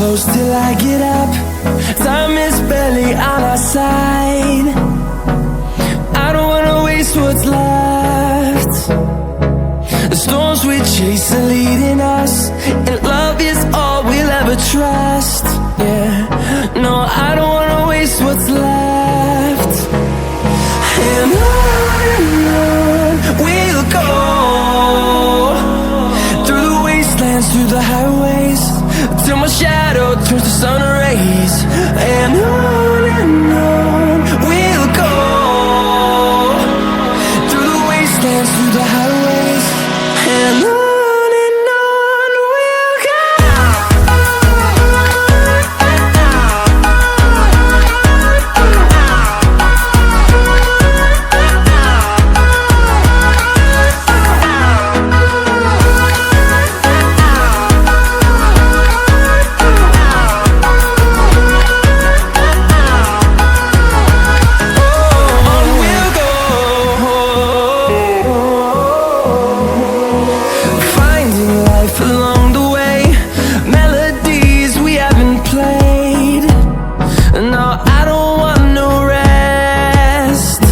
close till I get up. Time is barely on our side. I don't wanna waste what's left. The storms we chase are leading us, and love is all we'll ever trust. Yeah, no, I don't wanna waste what's left. And on we'll go, through the wastelands, through the highways, till my shadow turns to sun rays. And on we'll go, through the wastelands, through the highways, and on we'll go. Along the way, melodies we haven't played. No, I don't want no rest.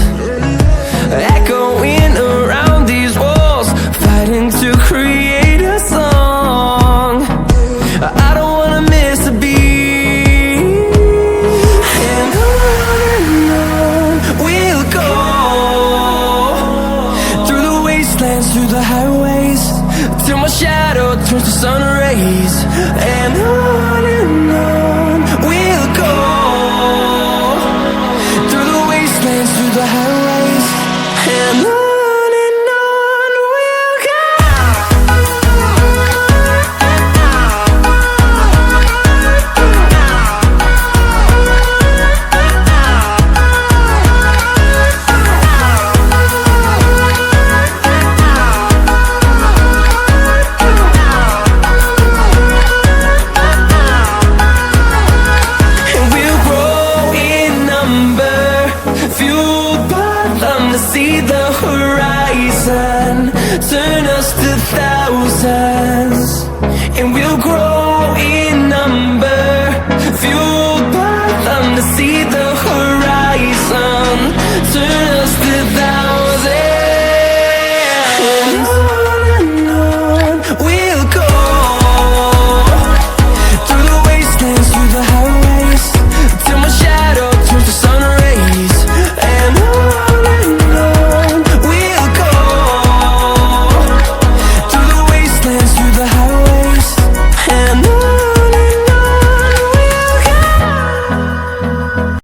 Echoing around these walls, fighting to create a song. I don't wanna miss a beat. And on we'll go, through the wastelands, through the highways, till my shadow turns to sun rays. And on we'll go, through the wastelands, through the highways, and on we'll go. See the horizon, turn us to thousands.